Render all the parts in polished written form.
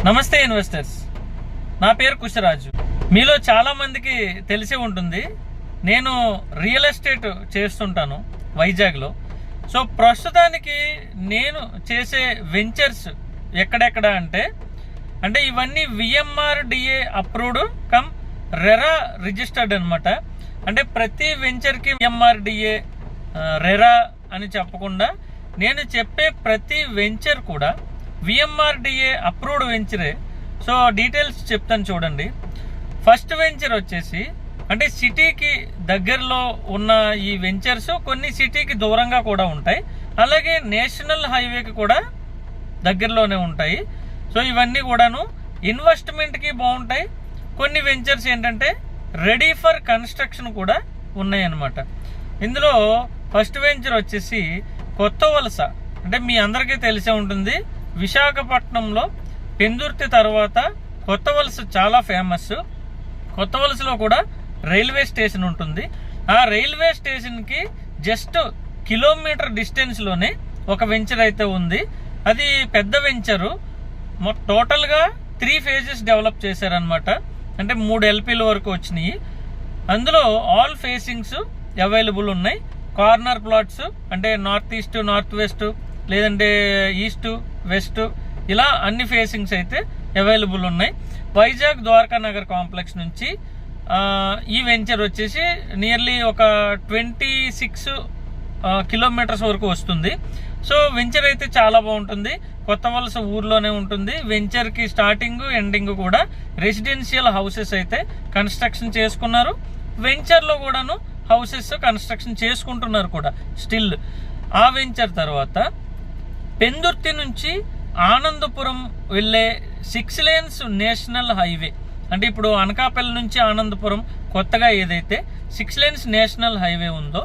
నమస్తే ఇన్వెస్టర్స్, నా పేరు కుషరాజు. మీలో చాలా మందికి తెలిసి ఉంటుంది, నేను రియల్ ఎస్టేట్ చేస్తుంటాను వైజాగ్లో. సో ప్రస్తుతానికి నేను చేసే వెంచర్స్ ఎక్కడెక్కడ అంటే ఇవన్నీ VMRDA approved come RERA registered అనమాట. అంటే ప్రతి వెంచర్కి విఎంఆర్డిఏ రెరా అని చెప్పకుండా నేను చెప్పే ప్రతి వెంచర్ కూడా విఎంఆర్డిఏ అప్రూవ్డ్ వెంచరే. సో డీటెయిల్స్ చెప్తాను చూడండి. ఫస్ట్ వెంచర్ వచ్చేసి అంటే సిటీకి దగ్గరలో ఉన్న ఈ వెంచర్స్ కొన్ని సిటీకి దూరంగా కూడా ఉంటాయి, అలాగే నేషనల్ హైవేకి కూడా దగ్గరలోనే ఉంటాయి. సో ఇవన్నీ కూడాను ఇన్వెస్ట్మెంట్కి బాగుంటాయి. కొన్ని వెంచర్స్ ఏంటంటే రెడీ ఫర్ కన్స్ట్రక్షన్ కూడా ఉన్నాయి అన్నమాట. ఇందులో ఫస్ట్ వెంచర్ వచ్చేసి కొత్త వలస. అంటే మీ అందరికీ తెలిసే ఉంటుంది, విశాఖపట్నంలో పెందుర్తి తర్వాత కొత్త వలస చాలా ఫేమస్. కొత్త వలసలో కూడా రైల్వే స్టేషన్ ఉంటుంది. ఆ రైల్వే స్టేషన్కి జస్ట్ కిలోమీటర్ డిస్టెన్స్లోనే ఒక వెంచర్ అయితే ఉంది. అది పెద్ద వెంచరు. టోటల్గా 3 phases డెవలప్ చేశారనమాట. అంటే 3 LPల వరకు వచ్చినాయి. అందులో ఆల్ ఫేసింగ్స్ అవైలబుల్ ఉన్నాయి. కార్నర్ ప్లాట్స్ అంటే నార్త్ ఈస్ట్, నార్త్ వెస్ట్, లేదంటే ఈస్ట్ వెస్ట్, ఇలా అన్ని ఫేసింగ్స్ అయితే అవైలబుల్ ఉన్నాయి. వైజాగ్ ద్వారకా నగర్ కాంప్లెక్స్ నుంచి ఈ వెంచర్ వచ్చేసి నియర్లీ ఒక 26 కిలోమీటర్స్ వరకు వస్తుంది. సో వెంచర్ అయితే చాలా బాగుంటుంది. కొత్త వలస ఊర్లోనే ఉంటుంది. వెంచర్కి స్టార్టింగ్ ఎండింగ్ కూడా రెసిడెన్షియల్ హౌసెస్ అయితే కన్స్ట్రక్షన్ చేసుకున్నారు. వెంచర్లో కూడాను హౌసెస్ కన్స్ట్రక్షన్ చేసుకుంటున్నారు కూడా స్టిల్. ఆ వెంచర్ తర్వాత పెందుర్తి నుంచి ఆనందపురం వెళ్ళే 6 lanes నేషనల్ హైవే. అంటే ఇప్పుడు అనకాపల్లి నుంచి ఆనందపురం కొత్తగా ఏదైతే 6 lanes నేషనల్ హైవే ఉందో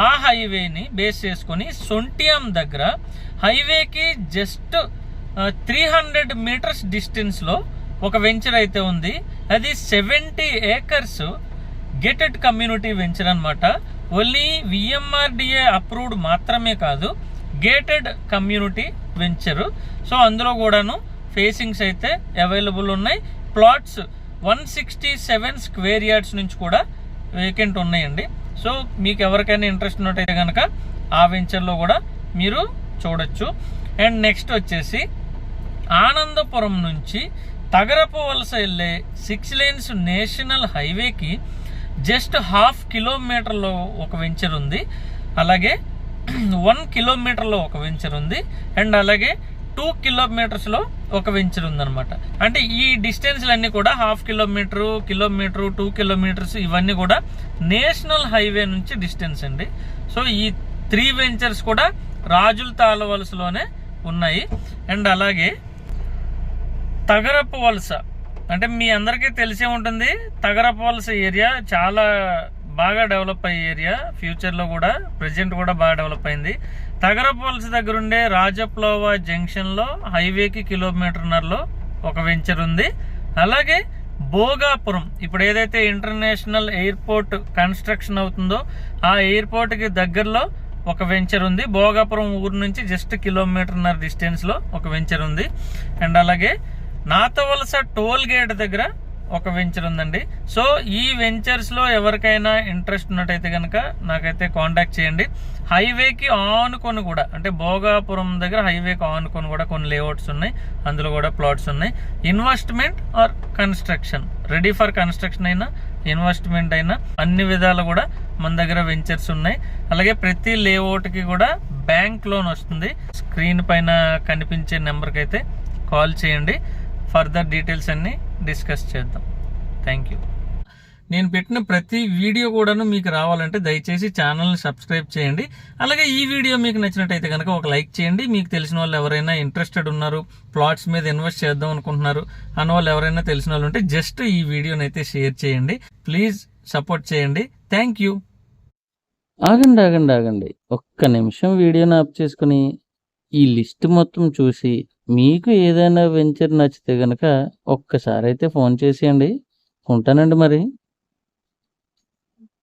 ఆ హైవేని బేస్ చేసుకొని సొంటియాం దగ్గర హైవేకి జస్ట్ 300 meters డిస్టెన్స్లో ఒక వెంచర్ అయితే ఉంది. అది 70 acres గేటెడ్ కమ్యూనిటీ వెంచర్ అనమాట. ఓన్లీ విఎంఆర్డిఏ అప్రూవ్డ్ మాత్రమే కాదు, గేటెడ్ కమ్యూనిటీ వెంచరు. సో అందులో కూడాను ఫేసింగ్స్ అయితే అవైలబుల్ ఉన్నాయి. ప్లాట్స్ 167 square yards నుంచి కూడా వేకెంట్ ఉన్నాయండి. సో మీకు ఎవరికైనా ఇంట్రెస్ట్ ఉన్నట్టయితే కనుక ఆ వెంచర్లో కూడా మీరు చూడొచ్చు. అండ్ నెక్స్ట్ వచ్చేసి ఆనందపురం నుంచి తగరపు వలస వెళ్ళే 6 lanes నేషనల్ హైవేకి జస్ట్ 1/2 kilometerలో ఒక వెంచర్ ఉంది. అలాగే 1 kilometerలో ఒక వెంచర్ ఉంది. అండ్ అలాగే 2 kilometersలో ఒక వెంచర్ ఉందన్నమాట. అంటే ఈ డిస్టెన్స్లన్నీ కూడా 1/2 kilometer, 2 kilometers ఇవన్నీ కూడా నేషనల్ హైవే నుంచి డిస్టెన్స్ అండి. సో ఈ 3 వెంచర్స్ కూడా రాజుల తాళవలసలోనే ఉన్నాయి. అండ్ అలాగే తగరపు వలస అంటే మీ అందరికీ తెలిసే ఉంటుంది, తగరపు వలస ఏరియా చాలా బాగా డెవలప్ అయ్యే ఏరియా. ఫ్యూచర్లో కూడా ప్రెజెంట్ కూడా బాగా డెవలప్ అయింది. తగరపు వలస దగ్గర ఉండే రాజప్లోవా జంక్షన్లో హైవేకి 1.5 kilometer ఒక వెంచర్ ఉంది. అలాగే భోగాపురం, ఇప్పుడు ఏదైతే ఇంటర్నేషనల్ ఎయిర్పోర్ట్ కన్స్ట్రక్షన్ అవుతుందో ఆ ఎయిర్పోర్ట్కి దగ్గరలో ఒక వెంచర్ ఉంది. భోగాపురం ఊరు నుంచి జస్ట్ 1.5 kilometer డిస్టెన్స్లో ఒక వెంచర్ ఉంది. అండ్ అలాగే నాతవలస టోల్ గేట్ దగ్గర ఒక వెంచర్ ఉందండి. సో ఈ వెంచర్స్లో ఎవరికైనా ఇంట్రెస్ట్ ఉన్నట్టయితే కనుక నాకైతే కాంటాక్ట్ చేయండి. హైవేకి ఆనుకొని కూడా అంటే భోగాపురం దగ్గర హైవేకి ఆనుకొని కూడా కొన్ని లేఅవుట్స్ ఉన్నాయి, అందులో కూడా ప్లాట్స్ ఉన్నాయి. Investment or construction, ready for construction అయినా ఇన్వెస్ట్మెంట్ అయినా అన్ని విధాలు కూడా మన దగ్గర వెంచర్స్ ఉన్నాయి. అలాగే ప్రతి లేఅవుట్కి కూడా బ్యాంక్ లోన్ వస్తుంది. స్క్రీన్ పైన కనిపించే నెంబర్కి అయితే కాల్ చేయండి. ఫర్దర్ డీటెయిల్స్ అన్ని డిస్కస్ చేద్దాం. Thank you. నేను పెట్టిన ప్రతి వీడియో కూడాను మీకు రావాలంటే దయచేసి ఛానల్ని సబ్స్క్రైబ్ చేయండి. అలాగే ఈ వీడియో మీకు నచ్చినట్టయితే కనుక ఒక లైక్ చేయండి. మీకు తెలిసిన వాళ్ళు ఎవరైనా ఇంట్రెస్టెడ్ ఉన్నారు, ప్లాట్స్ మీద ఇన్వెస్ట్ చేద్దాం అనుకుంటున్నారు అన్న వాళ్ళు ఎవరైనా తెలిసిన వాళ్ళు ఉంటే జస్ట్ ఈ వీడియోని అయితే షేర్ చేయండి. ప్లీజ్ సపోర్ట్ చేయండి. Thank you. ఆగండి, ఒక్క నిమిషం వీడియోని ఆఫ్ చేసుకుని ఈ లిస్ట్ మొత్తం చూసి మీకు ఏదైనా వెంచర్ నచ్చితే గనక ఒక్కసారి అయితే ఫోన్ చేసేయండి. ఉంటానండి మరి.